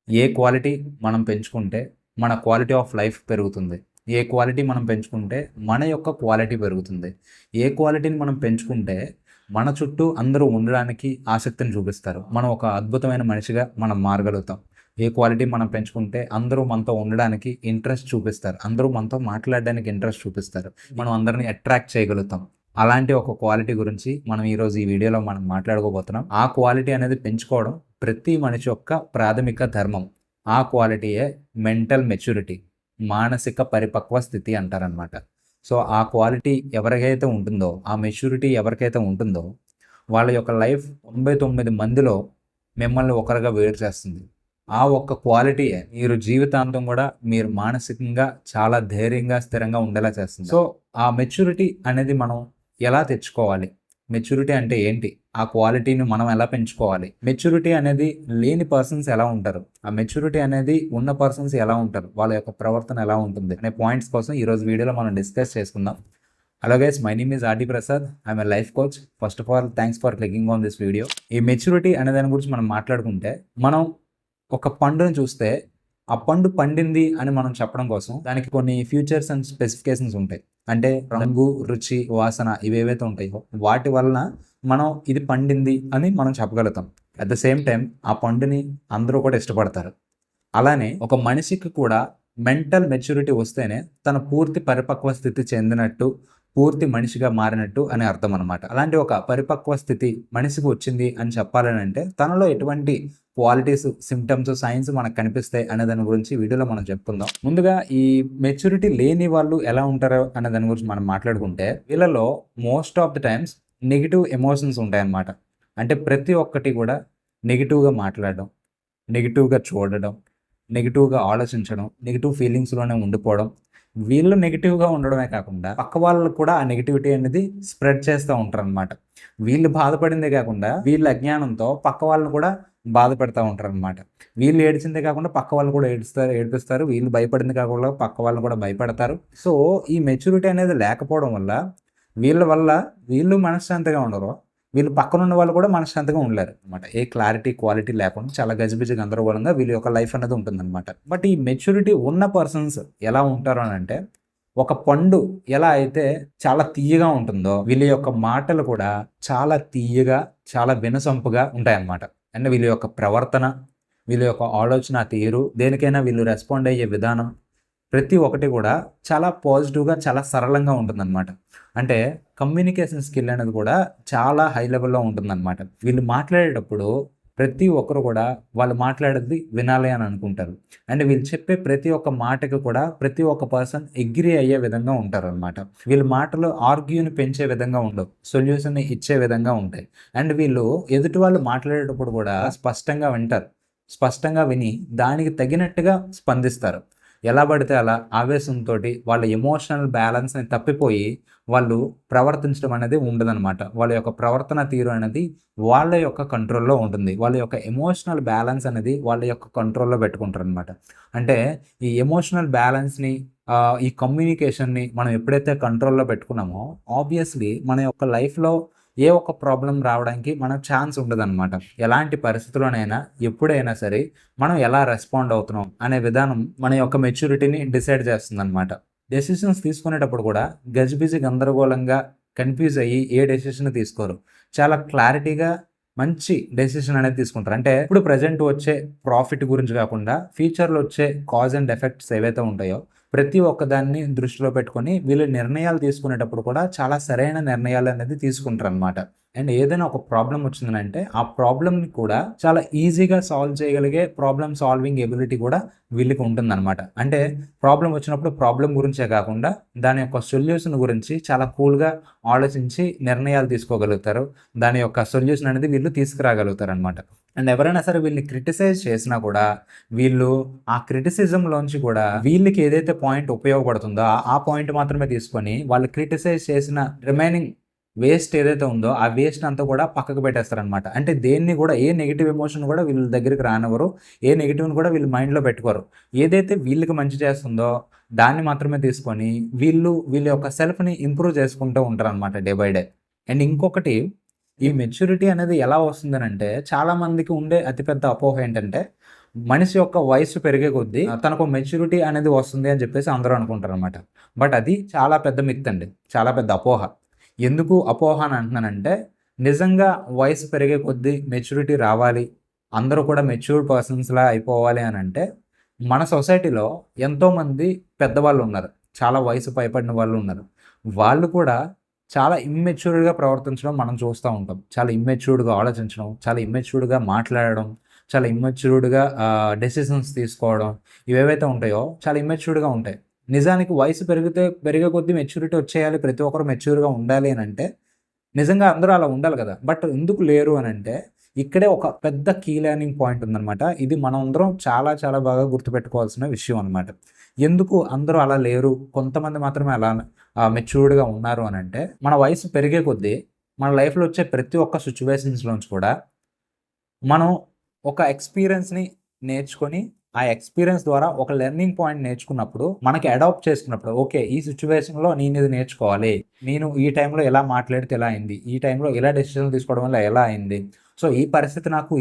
ఏ quality మనం పెంచుకుంటే మన క్వాలిటీ ఆఫ్ లైఫ్ పెరుగుతుంది. ఏ క్వాలిటీ మనం పెంచుకుంటే మన యొక్క క్వాలిటీ పెరుగుతుంది. ఏ క్వాలిటీని మనం పెంచుకుంటే మన చుట్టూ అందరూ ఉండడానికి ఆసక్తిని చూపిస్తారు. మనం ఒక అద్భుతమైన మనిషిగా మనం మారగలుగుతాం. ఏ క్వాలిటీ మనం పెంచుకుంటే అందరూ మనతో ఉండడానికి ఇంట్రెస్ట్ చూపిస్తారు. అందరూ మనతో మాట్లాడడానికి ఇంట్రెస్ట్ చూపిస్తారు. మనం అందరిని అట్రాక్ట్ చేయగలుగుతాం. అలాంటి ఒక క్వాలిటీ గురించి మనం ఈరోజు ఈ వీడియోలో మనం మాట్లాడుకోబోతున్నాం. ఆ క్వాలిటీ అనేది పెంచుకోవడం ప్రతి మనిషి యొక్క ప్రాథమిక ధర్మం. ఆ క్వాలిటీయే మెంటల్ మెచ్యూరిటీ, మానసిక పరిపక్వ స్థితి అంటారనమాట. సో ఆ క్వాలిటీ ఎవరికైతే ఉంటుందో, ఆ మెచ్యూరిటీ ఎవరికైతే ఉంటుందో వాళ్ళ యొక్క లైఫ్ 99 మందిలో మిమ్మల్ని ఒకరుగా వేరు చేస్తుంది. ఆ ఒక్క క్వాలిటీయే మీరు జీవితాంతం కూడా మీరు మానసికంగా చాలా ధైర్యంగా, స్థిరంగా ఉండేలా చేస్తుంది. సో ఆ మెచ్యూరిటీ అనేది మనం ఎలా తెచ్చుకోవాలి? మెచ్యూరిటీ అంటే ఏంటి? ఆ క్వాలిటీని మనం ఎలా పెంచుకోవాలి? మెచ్యూరిటీ అనేది లేని పర్సన్స్ ఎలా ఉంటారు? ఆ మెచ్యూరిటీ అనేది ఉన్న పర్సన్స్ ఎలా ఉంటారు? వాళ్ళ యొక్క ప్రవర్తన ఎలా ఉంటుంది? అనే పాయింట్స్ కోసం ఈరోజు వీడియోలో మనం డిస్కస్ చేసుకుందాం. Hello guys, my name is RD Prasad. I'm a life coach. First of all thanks for clicking on this video. ఈ మెచ్యూరిటీ అనే దాని గురించి మనం మాట్లాడుకుంటే, మనం ఒక పండుని చూస్తే ఆ పండు పండింది అని మనం చెప్పడం కోసం దానికి కొన్ని ఫ్యూచర్స్ అండ్ స్పెసిఫికేషన్స్ ఉంటాయి. అంటే రంగు, రుచి, వాసన ఇవేవైతే ఉంటాయో వాటి వలన మనం ఇది పండింది అని మనం చెప్పగలుగుతాం. అట్ ద సేమ్ టైం ఆ పండుని అందరూ కూడా ఇష్టపడతారు. అలానే ఒక మనిషికి కూడా మెంటల్ మెచ్యూరిటీ వస్తేనే తన పూర్తి పరిపక్వ స్థితి చెందినట్టు, పూర్తి మనిషిగా మారినట్టు అని అర్థం అనమాట. అలాంటి ఒక పరిపక్వ స్థితి మనిషికి వచ్చింది అని చెప్పాలని అంటే తనలో ఎటువంటి క్వాలిటీస్, సిమ్టమ్స్, సైన్స్ మనకు కనిపిస్తాయి అనే దాని గురించి వీడియోలో మనం చెప్పుకుందాం. ముందుగా ఈ మెచ్యూరిటీ లేని వాళ్ళు ఎలా ఉంటారో అనే దాని గురించి మనం మాట్లాడుకుంటే, వీళ్ళలో most of the times negative emotions ఉంటాయన్నమాట. అంటే ప్రతి ఒక్కటి కూడా నెగిటివ్గా మాట్లాడడం, నెగిటివ్గా చూడడం, నెగిటివ్గా ఆలోచించడం, నెగిటివ్ ఫీలింగ్స్లోనే ఉండిపోవడం. వీళ్ళు నెగిటివ్గా ఉండడమే కాకుండా పక్క వాళ్ళు కూడా ఆ నెగిటివిటీ అనేది స్ప్రెడ్ చేస్తూ ఉంటారు అనమాట. వీళ్ళు బాధపడిందే కాకుండా వీళ్ళ అజ్ఞానంతో పక్క వాళ్ళని కూడా బాధ పెడతా ఉంటారు అనమాట. వీళ్ళు ఏడిచిందే కాకుండా పక్క వాళ్ళు కూడా ఏడిపిస్తారు. వీళ్ళు భయపడింది కాకుండా పక్క వాళ్ళని కూడా భయపడతారు. సో ఈ మెచ్యూరిటీ అనేది లేకపోవడం వల్ల వీళ్ళు మనశ్శాంతిగా ఉండరు. వీళ్ళు పక్కనున్న వాళ్ళు కూడా మనశ్శాంతిగా ఉండలేరు అనమాట. ఏ క్లారిటీ, క్వాలిటీ లేకుండా చాలా గజిబిజి గందరగోళంగా వీళ్ళ యొక్క లైఫ్ అనేది ఉంటుందన్నమాట. బట్ ఈ మెచ్యూరిటీ ఉన్న పర్సన్స్ ఎలా ఉంటారు అని అంటే, ఒక పండు ఎలా అయితే చాలా తీయగా ఉంటుందో వీళ్ళ యొక్క మాటలు కూడా చాలా తీయగా, చాలా వినసొంపుగా ఉంటాయన్నమాట. అండ్ వీళ్ళ యొక్క ప్రవర్తన, వీళ్ళ యొక్క ఆలోచన తీరు, దేనికైనా వీళ్ళు రెస్పాండ్ అయ్యే విధానం ప్రతి ఒక్కటి కూడా చాలా పాజిటివ్గా, చాలా సరళంగా ఉంటుందన్నమాట. అంటే కమ్యూనికేషన్ స్కిల్ అనేది కూడా చాలా హై లెవెల్లో ఉంటుందన్నమాట. వీళ్ళు మాట్లాడేటప్పుడు ప్రతి ఒక్కరు కూడా వాళ్ళు మాట్లాడేది వినాలి అని అనుకుంటారు. అండ్ వీళ్ళు చెప్పే ప్రతి ఒక్క మాటకి కూడా ప్రతి ఒక్క పర్సన్ అగ్రీ అయ్యే విధంగా ఉంటారు అనమాట. వీళ్ళ మాటలు ఆర్గ్యూని పెంచే విధంగా ఉండవు, సొల్యూషన్ని ఇచ్చే విధంగా ఉంటాయి. అండ్ వీళ్ళు ఎదుటి వాళ్ళు మాట్లాడేటప్పుడు కూడా స్పష్టంగా వింటారు. స్పష్టంగా విని దానికి తగినట్టుగా స్పందిస్తారు. ఎలా పడితే అలా ఆవేశంతో వాళ్ళ ఎమోషనల్ బ్యాలెన్స్ని తప్పిపోయి వాళ్ళు ప్రవర్తించడం అనేది ఉండదన్నమాట. వాళ్ళ యొక్క ప్రవర్తన తీరు అనేది వాళ్ళ యొక్క కంట్రోల్లో ఉంటుంది. వాళ్ళ యొక్క ఎమోషనల్ బ్యాలెన్స్ అనేది వాళ్ళ యొక్క కంట్రోల్లో పెట్టుకుంటారు అనమాట. అంటే ఈ ఎమోషనల్ బ్యాలెన్స్ని, ఈ కమ్యూనికేషన్ని మనం ఎప్పుడైతే కంట్రోల్లో పెట్టుకున్నామో ఆబ్వియస్లీ మన యొక్క లైఫ్లో ఏ ఒక్క ప్రాబ్లం రావడానికి మనకు ఛాన్స్ ఉండదన్నమాట. ఎలాంటి పరిస్థితుల్లోనైనా, ఎప్పుడైనా సరే మనం ఎలా రెస్పాండ్ అవుతున్నాం అనే విధానం మన యొక్క మెచ్యూరిటీని డిసైడ్ చేస్తుందన్నమాట. డెసిషన్స్ తీసుకునేటప్పుడు కూడా గజిబిజి గందరగోళంగా కన్ఫ్యూజ్ అయ్యి ఏ డెసిషన్ తీసుకోరు. చాలా క్లారిటీగా మంచి డెసిషన్ అనేది తీసుకుంటారు. అంటే ఇప్పుడు ప్రజెంట్ వచ్చే ప్రాఫిట్ గురించి కాకుండా ఫ్యూచర్లో వచ్చే కాజ్ అండ్ ఎఫెక్ట్స్ ఏవైతే ఉంటాయో ప్రతి ఒక్కదాన్ని దృష్టిలో పెట్టుకొని వీళ్ళు నిర్ణయాలు తీసుకునేటప్పుడు కూడా చాలా సరైన నిర్ణయాలు అనేది తీసుకుంటారు అనమాట. అండ్ ఏదైనా ఒక ప్రాబ్లం వచ్చిందంటే ఆ ప్రాబ్లమ్ని కూడా చాలా ఈజీగా సాల్వ్ చేయగలిగే ప్రాబ్లమ్ సాల్వింగ్ ఎబిలిటీ కూడా వీళ్ళకి ఉంటుందన్నమాట. అంటే ప్రాబ్లం వచ్చినప్పుడు ప్రాబ్లం గురించే కాకుండా దాని యొక్క సొల్యూషన్ గురించి చాలా కూల్గా ఆలోచించి నిర్ణయాలు తీసుకోగలుగుతారు. దాని యొక్క సొల్యూషన్ అనేది వీళ్ళు తీసుకురాగలుగుతారు అనమాట. అండ్ ఎవరైనా సరే వీళ్ళని క్రిటిసైజ్ చేసినా కూడా వీళ్ళు ఆ క్రిటిసిజంలోంచి కూడా వీళ్ళకి ఏదైతే పాయింట్ ఉపయోగపడుతుందో ఆ పాయింట్ మాత్రమే తీసుకొని వాళ్ళు క్రిటిసైజ్ చేసిన రిమైనింగ్ వేస్ట్ ఏదైతే ఉందో ఆ వేస్ట్ అంతా కూడా పక్కకు పెట్టేస్తారనమాట. అంటే దేన్ని కూడా ఏ నెగిటివ్ ఎమోషన్ కూడా వీళ్ళ దగ్గరికి రానివ్వరు. ఏ నెగిటివ్ని కూడా వీళ్ళు మైండ్లో పెట్టుకోరు. ఏదైతే వీళ్ళకి మంచి చేస్తుందో దాన్ని మాత్రమే తీసుకొని వీళ్ళ యొక్క సెల్ఫ్ని ఇంప్రూవ్ చేసుకుంటూ ఉంటారు అనమాట డే బై డే. అండ్ ఇంకొకటి, ఈ మెచ్యూరిటీ అనేది ఎలా వస్తుందనంటే చాలామందికి ఉండే అతిపెద్ద అపోహ ఏంటంటే మనిషి యొక్క వయసు పెరిగే కొద్దీ తనకు మెచ్యూరిటీ అనేది వస్తుంది అని చెప్పేసి అందరూ అనుకుంటారు అనమాట. బట్ అది చాలా పెద్ద మిత్ అండి, చాలా పెద్ద అపోహ. ఎందుకు అపోహ అని అంటున్నానంటే, నిజంగా వయసు పెరిగే కొద్దీ మెచ్యూరిటీ రావాలి, అందరూ కూడా మెచ్యూర్డ్ పర్సన్స్‌లా అయిపోవాలి అని అంటే, మన సొసైటీలో ఎంతోమంది పెద్దవాళ్ళు ఉన్నారు. చాలా వయసు పైబడిన వాళ్ళు ఉన్నారు. వాళ్ళు కూడా చాలా ఇమ్మెచ్యూర్డ్‌గా ప్రవర్తించడం మనం చూస్తూ ఉంటాం. చాలా ఇమ్మెచ్యూర్డ్‌గా ఆలోచించడం, చాలా ఇమ్మెచ్యూర్డ్‌గా మాట్లాడడం, చాలా ఇమ్మెచ్యూర్డ్‌గా డెసిషన్స్ తీసుకోవడం, ఇవేవైతే ఉంటాయో చాలా ఇమ్మెచ్యూర్డ్‌గా ఉంటాయి. నిజానికి వయసు పెరిగే కొద్దీ మెచ్యూరిటీ వచ్చేయాలి, ప్రతి ఒక్కరు మెచ్యూర్డ్‌గా ఉండాలి అని అంటే, నిజంగా అందరూ అలా ఉండాలి కదా! బట్ ఎందుకు లేరు అని అంటే, ఇక్కడే ఒక పెద్ద కీ లెర్నింగ్ పాయింట్ ఉందనమాట. ఇది మనందరం చాలా చాలా బాగా గుర్తుపెట్టుకోవాల్సిన విషయం అనమాట. ఎందుకు అందరూ అలా లేరు, కొంతమంది మాత్రమే అలా మెచ్యూర్డ్‌గా ఉన్నారు అని అంటే, మన వయసు పెరిగే కొద్దీ మన లైఫ్‌లో వచ్చే ప్రతి ఒక్క సిట్యుయేషన్స్‌లోంచి కూడా మనం ఒక ఎక్స్‌పీరియన్స్‌ని నేర్చుకొని, ఆ ఎక్స్‌పీరియన్స్ ద్వారా ఒక లెర్నింగ్ పాయింట్ నేర్చుకున్నప్పుడు, మనకి అడాప్ట్ చేసుకున్నప్పుడు, ఓకే, ఈ సిట్యుయేషన్‌లో నేనిది నేర్చుకోవాలి. నేను ఈ టైంలో ఎలా మాట్లాడితే ఎలా అయింది? ఈ టైంలో ఇలా డెసిషన్‌లు తీసుకోవడం వల్ల ఎలా అయింది? సో, ఈ పరిస్థితి నాకు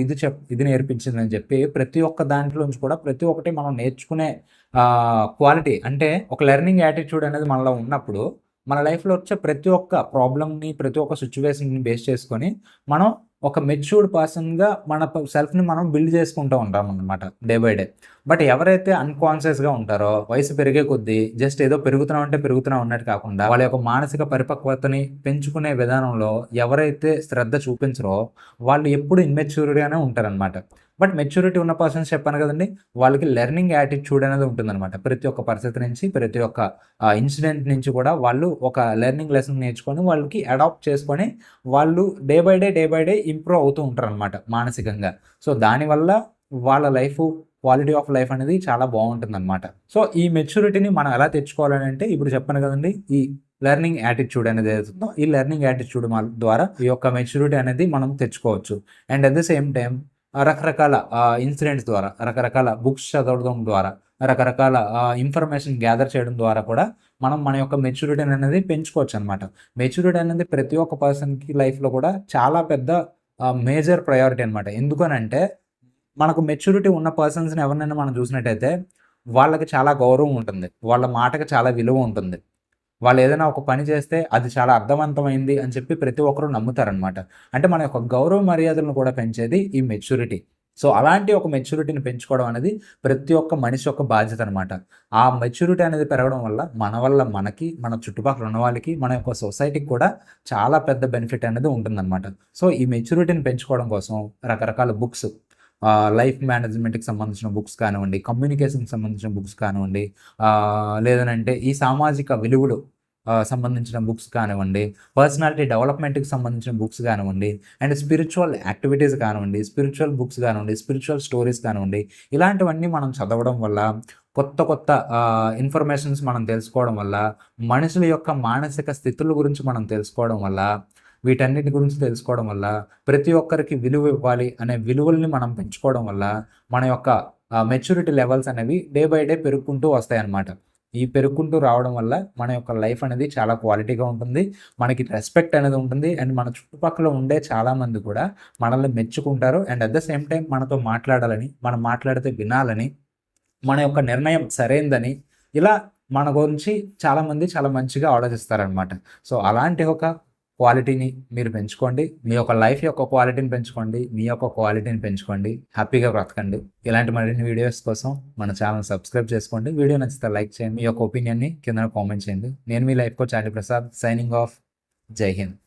ఇది నేర్పించిందని చెప్పి ప్రతి ఒక్క దాంట్లోంచి కూడా ప్రతి ఒక్కటి మనం నేర్చుకునే క్వాలిటీ, అంటే ఒక లెర్నింగ్ యాటిట్యూడ్ అనేది మనలో ఉన్నప్పుడు, మన లైఫ్‌లో వచ్చే ప్రతి ఒక్క ప్రాబ్లమ్‌ని, ప్రతి ఒక్క సిట్యుయేషన్‌ని బేస్ చేసుకొని మనం ఒక మెచ్యూర్డ్ పర్సన్‌గా మన సెల్ఫ్‌ని మనం బిల్డ్ చేసుకుంటూ ఉంటామన్నమాట డే బై డే. బట్ ఎవరైతే అన్‌కాన్షియస్‌గా ఉంటారో, వయసు పెరిగే కొద్దీ జస్ట్ ఏదో పెరుగుతున్నాం అన్నట్టు కాకుండా, వాళ్ళ యొక్క మానసిక పరిపక్వతని పెంచుకునే విధానంలో ఎవరైతే శ్రద్ధ చూపించరో, వాళ్ళు ఎప్పుడు ఇమ్మెచ్యూర్డ్‌గానే ఉంటారనమాట. బట్ మెచ్యూరిటీ ఉన్న పర్సన్స్ చెప్పాను కదండీ, వాళ్ళకి లెర్నింగ్ యాటిట్యూడ్ అనేది ఉంటుందనమాట. ప్రతి ఒక్క పరిస్థితి నుంచి, ప్రతి ఒక్క ఇన్సిడెంట్ నుంచి కూడా వాళ్ళు ఒక లెర్నింగ్ లెసన్ నేర్చుకొని, వాళ్ళకి అడాప్ట్ చేసుకొని, వాళ్ళు డే బై డే ఇంప్రూవ్ అవుతూ ఉంటారనమాట మానసికంగా. సో, దానివల్ల వాళ్ళ క్వాలిటీ ఆఫ్ లైఫ్ అనేది చాలా బావుంటుందనమాట. సో, ఈ మెచ్యూరిటీని మనం ఎలా తెచ్చుకోవాలని అంటే, ఇప్పుడు చెప్పాను కదండీ, ఈ లెర్నింగ్ యాటిట్యూడ్ అనేది ఏదైతుందో, ఈ లెర్నింగ్ యాటిట్యూడ్ ద్వారా ఈ యొక్క మెచ్యూరిటీ అనేది మనం తెచ్చుకోవచ్చు. And at the same time రకరకాల ఇన్సిడెంట్స్ ద్వారా, రకరకాల బుక్స్ చదవడం ద్వారా, రకరకాల ఇన్ఫర్మేషన్ గ్యాదర్ చేయడం ద్వారా కూడా మనం మన యొక్క మెచ్యూరిటీని అనేది పెంచుకోవచ్చనమాట. మెచ్యూరిటీ అనేది ప్రతి ఒక్క పర్సన్‌కి లైఫ్‌లో కూడా చాలా పెద్ద మేజర్ ప్రయారిటీ అనమాట. ఎందుకనంటే, మనకు మెచ్యూరిటీ ఉన్న పర్సన్స్‌ని ఎవరినైనా మనం చూసినట్టయితే, వాళ్ళకి చాలా గౌరవం ఉంటుంది. వాళ్ళ మాటకి చాలా విలువ ఉంటుంది. వాళ్ళేదైనా ఒక పని చేస్తే అది చాలా అర్థవంతమైంది అని చెప్పి ప్రతి ఒక్కరు నమ్ముతారనమాట. అంటే మన యొక్క గౌరవ మర్యాదలను కూడా పెంచేది ఈ మెచ్యూరిటీ. సో, అలాంటి ఒక మెచ్యూరిటీని పెంచుకోవడం అనేది ప్రతి ఒక్క మనిషి యొక్క బాధ్యత అనమాట. ఆ మెచ్యూరిటీ అనేది పెరగడం వల్ల మన వల్ల మనకి, మన చుట్టుపక్కల ఉన్న వాళ్ళకి, మన యొక్క సొసైటీకి కూడా చాలా పెద్ద బెనిఫిట్ అనేది ఉంటుందనమాట. సో, ఈ మెచ్యూరిటీని పెంచుకోవడం కోసం రకరకాల బుక్స్, లైఫ్ మేనేజ్మెంట్‌కి సంబంధించిన బుక్స్ కానివ్వండి, కమ్యూనికేషన్‌కి సంబంధించిన బుక్స్ కానివ్వండి, లేదనంటే ఈ సామాజిక విలువలు సంబంధించిన బుక్స్ కానివ్వండి, పర్సనాలిటీ డెవలప్‌మెంట్‌కి సంబంధించిన బుక్స్ కానివ్వండి, అండ్ స్పిరిచువల్ యాక్టివిటీస్ కానివ్వండి, స్పిరిచువల్ బుక్స్ కానివ్వండి, స్పిరిచువల్ స్టోరీస్ కానివ్వండి, ఇలాంటివన్నీ మనం చదవడం వల్ల, కొత్త కొత్త ఇన్ఫర్మేషన్స్ మనం తెలుసుకోవడం వల్ల, మనుషుల యొక్క మానసిక స్థితుల గురించి మనం తెలుసుకోవడం వల్ల, వీటన్నిటి గురించి తెలుసుకోవడం వల్ల, ప్రతి ఒక్కరికి విలువ ఇవ్వాలి అనే విలువల్ని మనం పెంచుకోవడం వల్ల, మన యొక్క మెచ్యూరిటీ లెవెల్స్ అనేవి డే బై డే పెరుగుకుంటూ వస్తాయన్నమాట. ఈ పెరుగుకుంటూ రావడం వల్ల మన యొక్క లైఫ్ అనేది చాలా క్వాలిటీగా ఉంటుంది. మనకి రెస్పెక్ట్ అనేది ఉంటుంది. అండ్ మన చుట్టుపక్కల ఉండే చాలామంది కూడా మనల్ని మెచ్చుకుంటారు. And at the same time మనతో మాట్లాడాలని, మనం మాట్లాడితే వినాలని, మన యొక్క నిర్ణయం సరైందని, ఇలా మన గురించి చాలామంది చాలా మంచిగా ఆలోచిస్తారనమాట. సో, అలాంటి ఒక క్వాలిటీని మీరు పెంచుకోండి. మీ యొక్క లైఫ్ యొక్క క్వాలిటీని పెంచుకోండి. మీ యొక్క క్వాలిటీని పెంచుకోండి. హ్యాపీగా బ్రతకండి. ఇలాంటి మరిన్ని వీడియోస్ కోసం మన ఛానల్ సబ్స్క్రైబ్ చేసుకోండి. వీడియో నచ్చితే లైక్ చేయండి. మీ యొక్క ఒపీనియన్‌ని కిందన కామెంట్ చేయండి. నేను మీ లైఫ్ కోచ్ ఆది ప్రసాద్, సైనింగ్ ఆఫ్. జై హింద్.